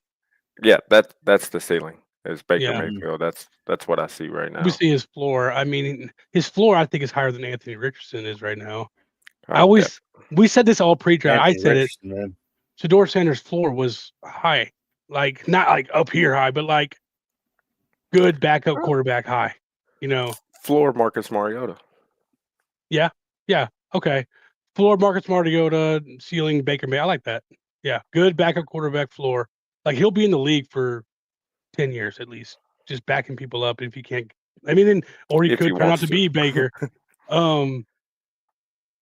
mean, yeah, that's the ceiling is Baker Yeah. Mayfield. That's what I see right now. We see his floor. I mean, his floor, I think, is higher than Anthony Richardson is right now. We said this all pre-draft. I said it. Man. Shedeur Sanders' floor was high, like not like up here high, but like good backup quarterback high. You know, Floor Marcus Mariota. yeah, okay. Floor Marcus Mariota, ceiling Baker May. I like that. Yeah, good backup quarterback floor. Like he'll be in the league for 10 years at least, just backing people up if you can't. I mean, or he If he could turn out wants to to. be Baker.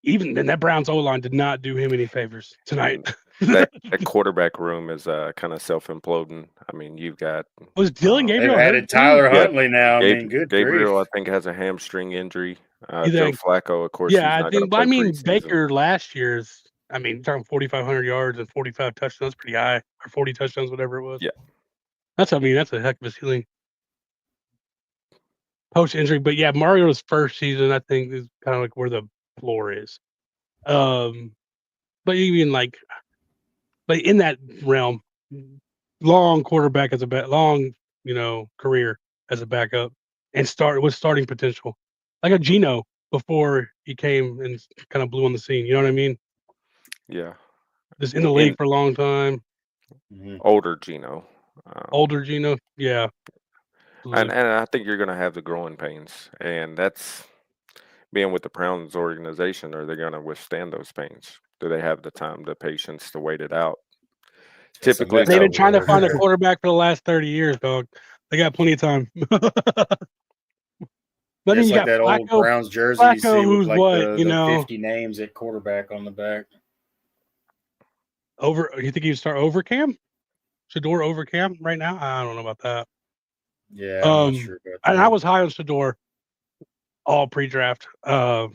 Even then, that Browns O-line did not do him any favors tonight. That quarterback room is kind of self-imploding. I mean, you've got Was Dylan They've Gabriel hurt added too? Tyler Yeah, Huntley now. I mean, good Gabriel, grief. I think, has a hamstring injury. You Joe think? Flacco, of course, Yeah, he's I not going to think. play I mean, preseason. Baker last year's. I mean, talking 4,500 yards and 45 touchdowns, pretty high, or 40 touchdowns, whatever it was. Yeah. That's a heck of a ceiling. Post injury, but yeah, Mario's first season, I think, is kind of like where the floor is. But even like, but in that realm, long quarterback as a long, career as a backup, and with starting potential, like a Geno before he came and kind of blew on the scene. You know what I mean? Yeah. Just in the league for a long time. Older Geno. Older Geno, yeah. And I think you're going to have the growing pains, and that's being with the Browns organization. Are they going to withstand those pains? Do they have the time, the patience to wait it out? Typically, they've been trying to find a quarterback for the last 30 years, dog. They got plenty of time. But it's like that old Browns jersey you see with like the 50 names at quarterback on the back. You think he'd start over Cam? Shedeur over Cam right now? I don't know about that. Yeah, I'm not sure about that. And I was high on Shedeur all pre-draft. But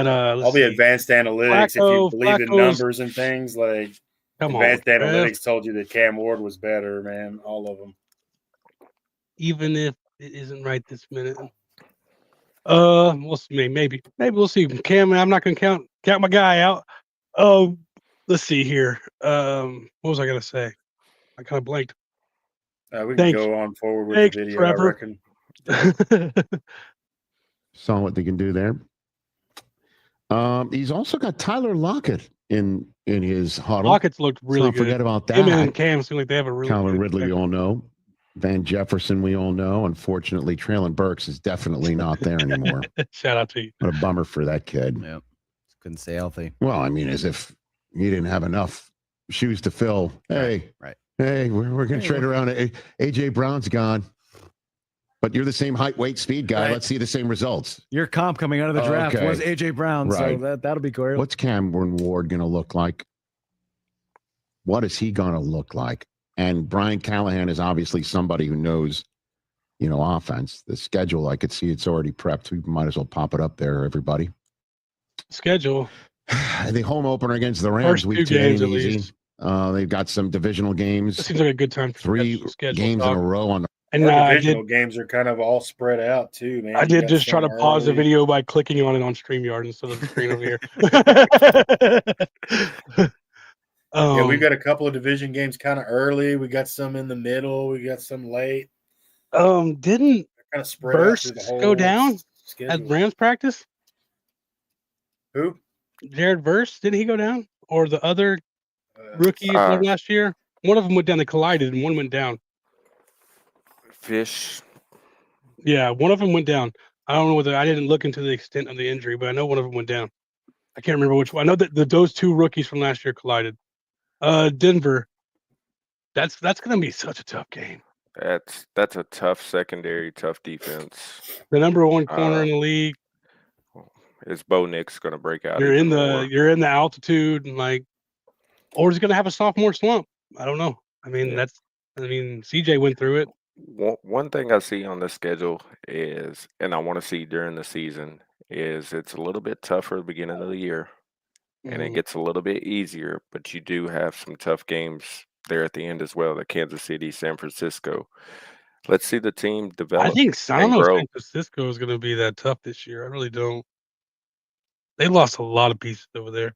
all the advanced analytics, if you believe in numbers and things, like advanced analytics told you that Cam Ward was better, man. All of them. Even if it isn't right this minute. We'll see. Maybe we'll see. Cam, I'm not gonna count my guy out. Let's see here. What was I gonna say? I kind of blanked. We can go on forward with the video, Trevor. I reckon. Saw what they can do there. He's also got Tyler Lockett in his huddle. Lockett's looked really good. Forget about that. Him and Cam seem like they have a really Calvin Ridley, we all know. Van Jefferson, we all know. Unfortunately, Traylon Burks is definitely not there anymore. Shout out to you. What a bummer for that kid. Yep. Couldn't stay healthy. Well, I mean, as if he didn't have enough shoes to fill. Hey, right. Hey, we're going to trade around. AJ Brown's gone. But you're the same height, weight, speed guy. Right. Let's see the same results. Your comp coming out of the draft was AJ Brown, right. So that'll be cool. What's Cameron Ward going to look like? What is he going to look like? And Brian Callahan is obviously somebody who knows, offense. The schedule, I could see it's already prepped. We might as well pop it up there, everybody. Schedule. The home opener against the Rams, week 2 games at least. They've got some divisional games. It seems like a good time for 3 games in a row on the. And divisional games are kind of all spread out too, man. I did just try to pause the video by clicking on it on StreamYard instead of the screen over here. Yeah, we've got a couple of division games kind of early. We got some in the middle. We got some late. Didn't kind of spread Burst go down at Rams practice? Who? Jared Verse, didn't he go down? Or the other rookie from last year? One of them went down. They collided, and one went down. Fish. Yeah, one of them went down. I don't know whether I didn't look into the extent of the injury, but I know one of them went down. I can't remember which one. I know that those 2 rookies from last year collided. Denver. That's going to be such a tough game. That's a tough secondary, tough defense. The number 1 corner in the league. Is Bo Nix going to break out? You're in the altitude and or is he going to have a sophomore slump? I don't know. I mean, CJ went through it. One thing I see on the schedule is, and I want to see during the season, is it's a little bit tougher at the beginning of the year, and it gets a little bit easier, but you do have some tough games there at the end as well, the Kansas City, San Francisco. Let's see the team develop. I don't know if grow. San Francisco is going to be that tough this year. I really don't. They lost a lot of pieces over there.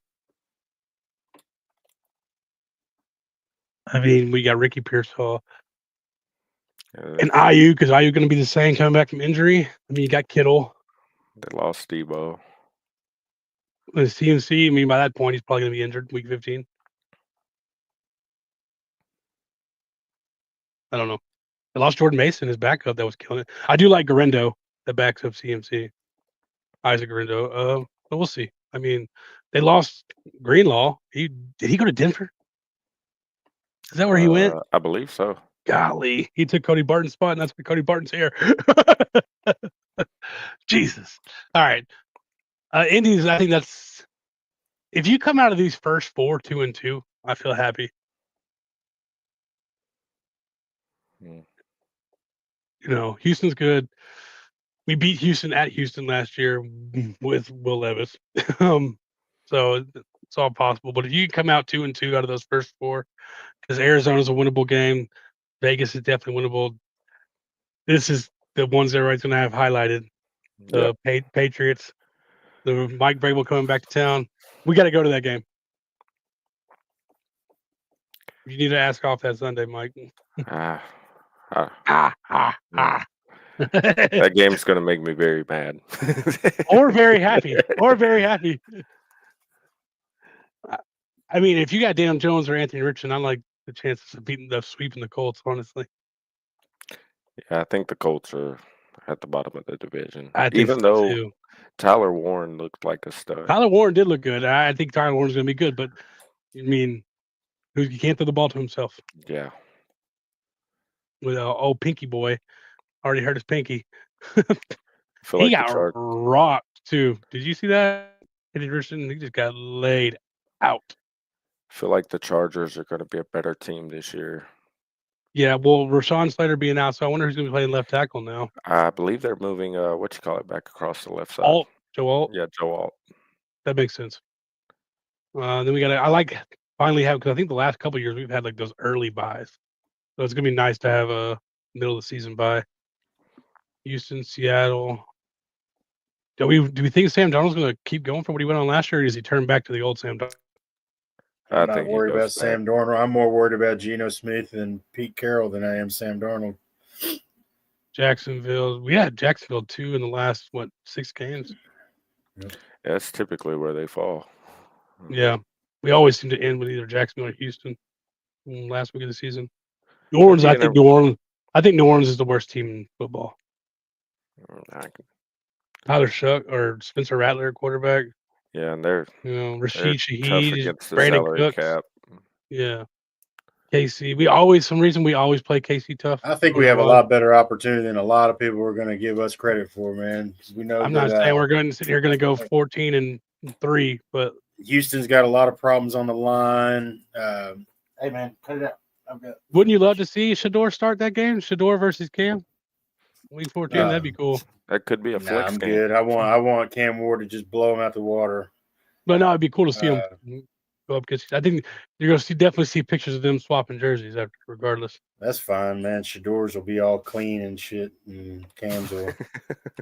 I mean, we got Ricky Pearsall and IU, because IU going to be the same coming back from injury. I mean, you got Kittle. They lost Debo. The CMC, I mean, by that point, he's probably going to be injured week 15. I don't know. They lost Jordan Mason, his backup, that was killing it. I do like Garendo, that backs up CMC. Isaac Garendo. But we'll see. I mean, they lost Greenlaw. Did he go to Denver? Is that where he went? I believe so. Golly, he took Cody Barton's spot, and that's why Cody Barton's here. Jesus. All right. Indies, I think that's if you come out of these first 4, 2-2, I feel happy. Mm. You know, Houston's good. We beat Houston at Houston last year with Will Levis. So it's all possible. But if you come out 2-2 out of those first 4, because Arizona's a winnable game, Vegas is definitely winnable. This is the ones everybody's going to have highlighted. The Patriots, the Mike Vrabel coming back to town. We got to go to that game. You need to ask off that Sunday, Mike. That game's going to make me very mad. Or very happy. Or very happy. I mean, if you got Dan Jones or Anthony Richardson, I like the chances of sweeping the Colts, honestly. Yeah, I think the Colts are at the bottom of the division. I think Even so though too. Tyler Warren looked like a stud. Tyler Warren did look good. I think Tyler Warren's going to be good, but I mean, he can't throw the ball to himself. Yeah. With old Pinky boy, already hurt his pinky. He got rocked too. Did you see that? Anthony Richardson, he just got laid out. I feel like the Chargers are going to be a better team this year. Yeah, well, Rashawn Slater being out, so I wonder who's going to be playing left tackle now. I believe they're moving, back across the left side. Joe Alt? Yeah, Joe Alt. That makes sense. Then we got I like finally have, because I think the last couple of years we've had like those early buys. So it's going to be nice to have a middle of the season buy. Houston, Seattle. Do we think Sam Darnold's going to keep going for what he went on last year, or does he turn back to the old Sam Darnold? I'm not worried about Sam Darnold. I'm more worried about Geno Smith and Pete Carroll than I am Sam Darnold. Jacksonville. We had Jacksonville 2 in the last, 6 games? Yep. Yeah, that's typically where they fall. Yeah. We always seem to end with either Jacksonville or Houston last week of the season. New Orleans, I think New Orleans is the worst team in football. Tyler Shuck or Spencer Rattler, quarterback. Yeah, and they're Rashid Shaheed against the Brandon salary Cooks. cap. Yeah. KC. We always play KC tough. I think we have a lot better opportunity than a lot of people are going to give us credit for, man. We know I'm not saying we're going to sit here going to go 14-3, but Houston's got a lot of problems on the line. Hey, man, cut it out. Wouldn't you love to see Shador start that game? Shador versus Cam? Week 14, that'd be cool. That could be a flex I'm game. good. I want Cam Ward to just blow him out the water. But no, it'd be cool to see him go up, because I think you're going to definitely see pictures of them swapping jerseys after, regardless. That's fine, man. Shador's will be all clean and shit, and Cam's will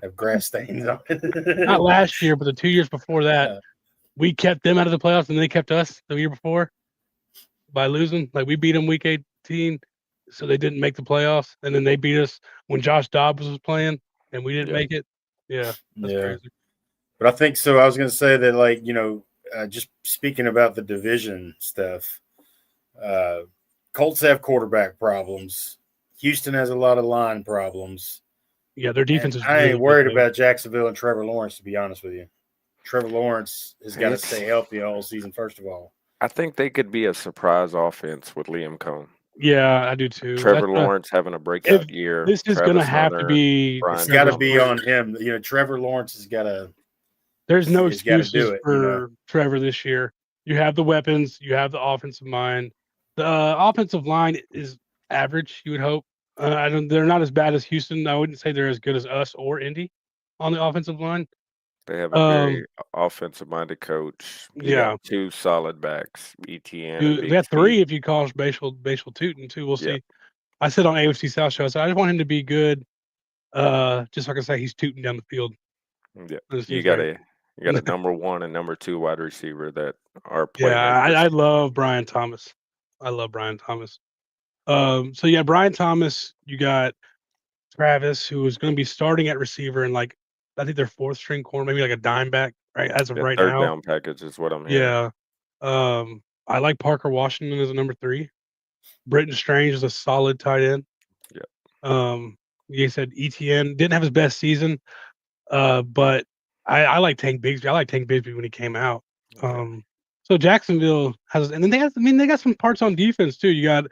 have grass stains on it. Not last year, but the 2 years before that, we kept them out of the playoffs, and they kept us the year before by losing. Like, we beat them week 18, so they didn't make the playoffs, and then they beat us when Josh Dobbs was playing, and we didn't make it. Yeah, that's crazy. But I think so. I was going to say that, like, just speaking about the division stuff, Colts have quarterback problems. Houston has a lot of line problems. Yeah, their defense is. I ain't worried about Jacksonville and Trevor Lawrence, to be honest with you. Trevor Lawrence has got to stay healthy all season, first of all. I think they could be a surprise offense with Liam Cohn. Yeah, I do too. Trevor Lawrence having a breakout year. This is going to have to be. It's got to be on him. Trevor Lawrence has got to. There's no excuses for Trevor this year. You have the weapons. You have the offensive mind. The offensive line is average, you would hope. They're not as bad as Houston. I wouldn't say they're as good as us or Indy on the offensive line. They have a very offensive-minded coach. You got 2 solid backs, ETN. We got 3 if you call Bashal Tootin too. We'll see. I said on AFC South show, I said I just want him to be good. Just so I can say he's tooting down the field. Yeah, you got a number 1 and number 2 wide receiver that are playmakers. Yeah, I love Brian Thomas. So yeah, Brian Thomas. You got Travis, who is going to be starting at receiver, and like I think they're 4th string corner, maybe like a dime back, right? As of right now, 3rd down package is what I'm hearing. Yeah. I like Parker Washington as a number 3. Britton Strange is a solid tight end. Yeah. You said ETN didn't have his best season, but I like Tank Bigsby. I like Tank Bigsby when he came out. So Jacksonville has, and then they got some parts on defense too. You got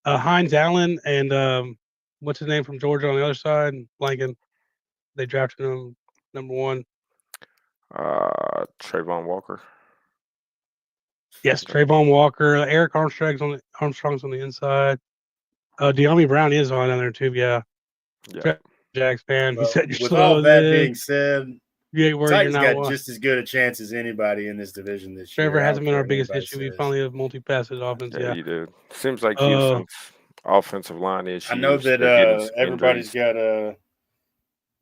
Hines Allen and what's his name from Georgia on the other side, blanking. They drafted him number 1. Trayvon Walker. Yes, Trayvon Walker. Eric Armstrong's on the inside. De'Ami Brown is on there too. Yeah. Jags fan. Well, he said you're with slow. all that being said, Titans got just as good a chance as anybody in this division this year. Trevor hasn't been our biggest issue. We finally have multifaceted offense. Yeah, you do. Seems like Houston's offensive line issues. I know that everybody's got a.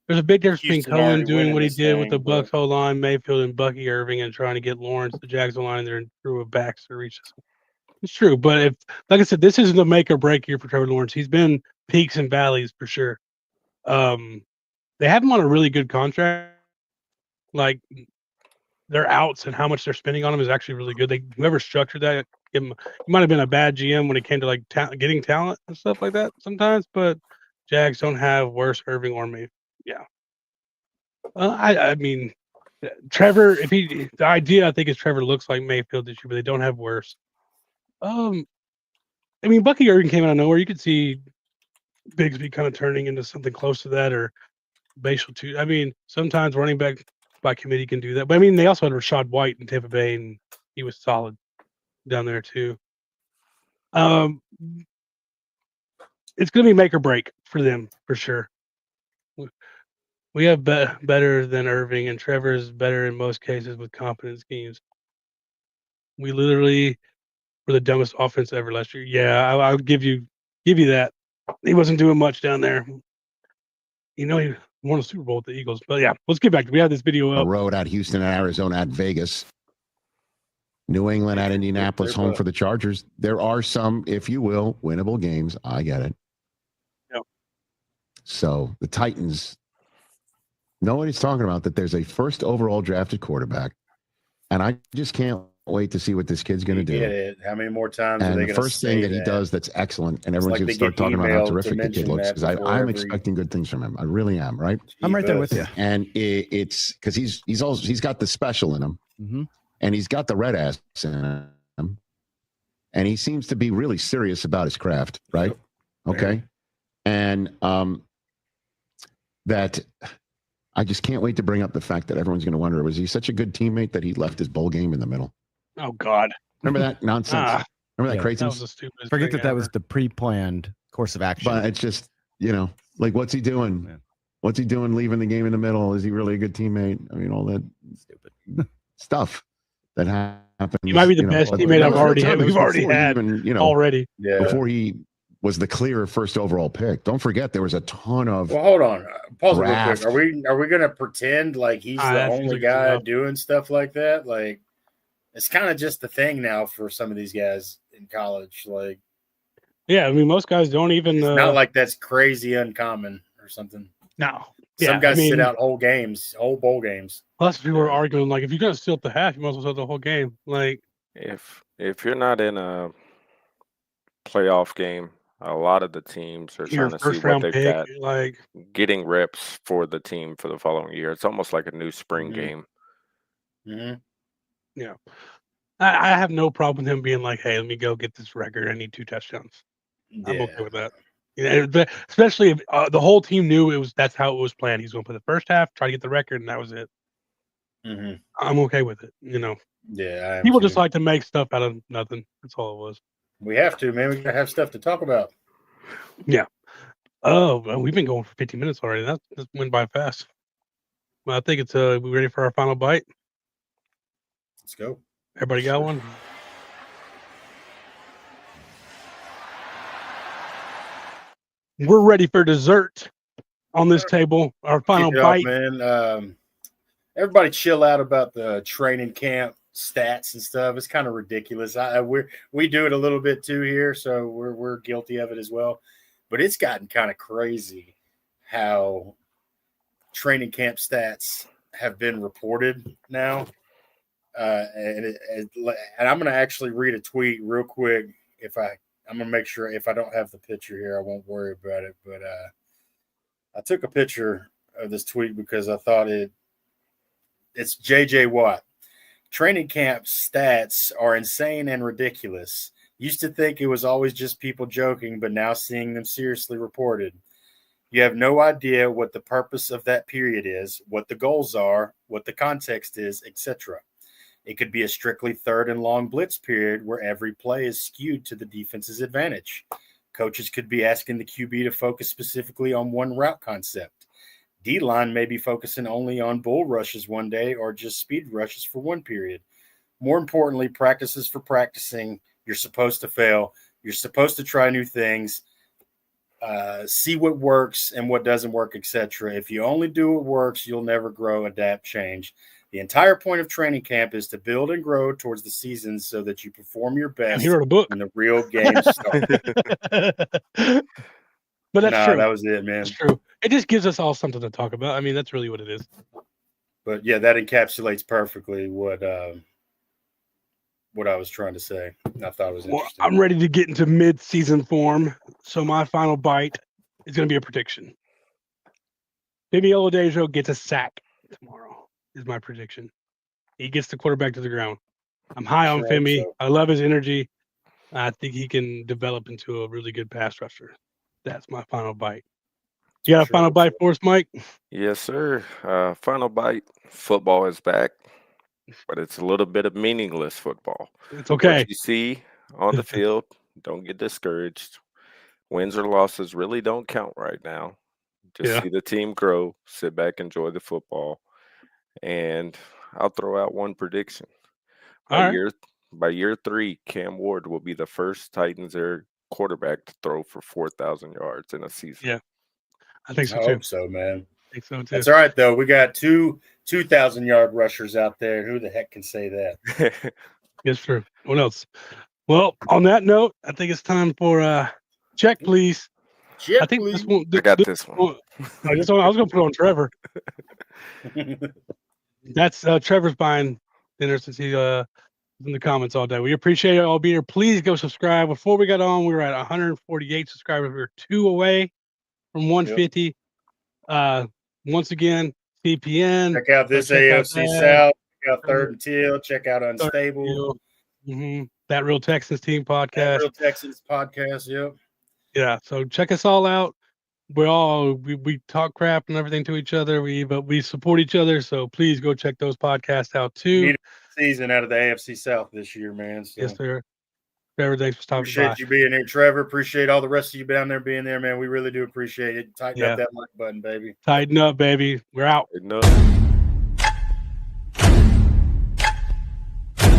There's a big difference between Cohen doing what he did with the Bucs whole line, Mayfield and Bucky Irving, and trying to get Lawrence, the Jags line there, and threw a backs to reach this. It's true, but if, like I said, this isn't a make or break year for Trevor Lawrence. He's been peaks and valleys for sure. They have him on a really good contract. Like their outs and how much they're spending on him is actually really good. Whoever structured that, he might have been a bad GM when it came to like getting talent and stuff like that sometimes. But Jags don't have worse Irving or Mayfield. Yeah. I mean, Trevor. The idea I think is Trevor looks like Mayfield this year, but they don't have worse. I mean, Bucky Irving came out of nowhere. You could see Bigsby kind of turning into something close to that, or Bashal too. I mean, sometimes running back by committee can do that. But I mean, they also had Rashad White in Tampa Bay, and he was solid down there too. It's going to be make or break for them for sure. We have better than Irving, and Trevor is better in most cases with competent schemes. We literally were the dumbest offense ever last year. Yeah, I'll give you that. He wasn't doing much down there. You know, he won a Super Bowl with the Eagles. But yeah, let's get back. We have this video up. A road at Houston, at Arizona, at Vegas. New England at Indianapolis, home for the Chargers. There are some, if you will, winnable games. I get it. Yep. So the Titans, nobody's talking about that there's a first overall drafted quarterback. And I just can't wait to see what this kid's going to do. Get it. How many more times are they going to say that? And the first thing that he does that's excellent, and everyone's going to start talking about how terrific the kid looks, because I'm expecting good things from him. I really am, right? I'm right there with you. And it's because he's got the special in him, and he's got the red ass in him, and he seems to be really serious about his craft, right? Yep. Okay. And that I just can't wait to bring up the fact that everyone's going to wonder, was he such a good teammate that he left his bowl game in the middle? Oh, God. Remember that nonsense? Remember that craziness? That was the stupidest Forget thing that ever. was the pre-planned course of action. But it's just, like, what's he doing? Yeah. What's he doing leaving the game in the middle? Is he really a good teammate? I mean, all that stupid stuff that happens. He might be the best teammate we've already had. Already. Yeah. Before he was the clear first overall pick. Don't forget, there was a ton of. Well, hold on. Pause it real quick. Are we going to pretend like he's the only guy doing stuff like that? Like, it's kind of just the thing now for some of these guys in college. Like, yeah, I mean, most guys don't even. It's not like that's crazy uncommon or something. No. Some guys sit out whole bowl games. Plus, people are arguing like, if you're going to steal the half, you might as well steal the whole game. Like, if you're not in a playoff game, a lot of the teams are trying to see what they've got, like getting reps for the team for the following year. It's almost like a new spring game. Mm-hmm. Yeah. I have no problem with him being like, hey, let me go get this record. I need 2 touchdowns. Yeah. I'm okay with that. Especially if the whole team knew that's how it was planned. He's going to play the first half, try to get the record, and that was it. Mm-hmm. I'm okay with it, Yeah. People just like to make stuff out of nothing. That's all it was. We have to, man. We gotta have stuff to talk about. Yeah. Oh, well, we've been going for 15 minutes already. That went by fast. Well, I think it's we ready for our final bite? Let's go. Everybody got one? we're ready for dessert on this table. Our final Kick it bite. off, man. Everybody chill out about the training camp stats and stuff. It's kind of ridiculous. We do it a little bit too here, so we're guilty of it as well. But it's gotten kind of crazy how training camp stats have been reported now. And I'm going to actually read a tweet real quick. I'm going to make sure if I don't have the picture here, I won't worry about it. But I took a picture of this tweet because I thought it's JJ Watt. Training camp stats are insane and ridiculous. Used to think it was always just people joking, but now seeing them seriously reported. You have no idea what the purpose of that period is, what the goals are, what the context is, etc. It could be a strictly third and long blitz period where every play is skewed to the defense's advantage. Coaches could be asking the QB to focus specifically on one route concept. D-line may be focusing only on bull rushes one day or just speed rushes for one period. More importantly, practice is for practicing. You're supposed to fail. You're supposed to try new things, see what works and what doesn't work, etc. If you only do what works, you'll never grow, adapt, change. The entire point of training camp is to build and grow towards the season so that you perform your best He wrote a book. when the real game starts. But that's true. That was it, man. That's true. It just gives us all something to talk about. I mean, that's really what it is. But yeah, that encapsulates perfectly what I was trying to say. I thought it was interesting. I'm ready to get into mid-season form. So my final bite is going to be a prediction. Femi Oladejo gets a sack tomorrow is my prediction. He gets the quarterback to the ground. I'm high on Femi. So. I love his energy. I think he can develop into a really good pass rusher. That's my final bite. You got a final bite for us, Mike? Yes, sir. Final bite. Football is back, but it's a little bit of meaningless football. It's okay. What you see on the field, don't get discouraged. Wins or losses really don't count right now. Just see the team grow, sit back, enjoy the football. And I'll throw out one prediction. By year 3, Cam Ward will be the first Titans air quarterback to throw for 4,000 yards in a season. Yeah, I think so too. I hope so, man. I think so too. That's all right, though. We got 2,000-yard rushers out there. Who the heck can say that? Yes, true. What else? Well, on that note, I think it's time for check, please. Check, I think please. this one. I got this one. I was going to put it on Trevor. That's Trevor's buying dinner since he in the comments all day. We appreciate it all being here. Please go subscribe. Before we got on, we were at 148 subscribers. We were 2 away from 150. Yep. Once again, CPN. Check out this AFC South. Check out Third and Teal. Check out Unstable. That Real Texans Team podcast. Real Texans podcast. Yep. Yeah. So check us all out. We talk crap and everything to each other. But we support each other. So please go check those podcasts out too. We need a season out of the AFC South this year, man. So. Yes, sir. Trevor, thanks for stopping by. Appreciate you being here, Trevor. Appreciate all the rest of you down there being there, man. We really do appreciate it. Tighten up that like button, baby. Tighten up, baby. We're out. Tighten up.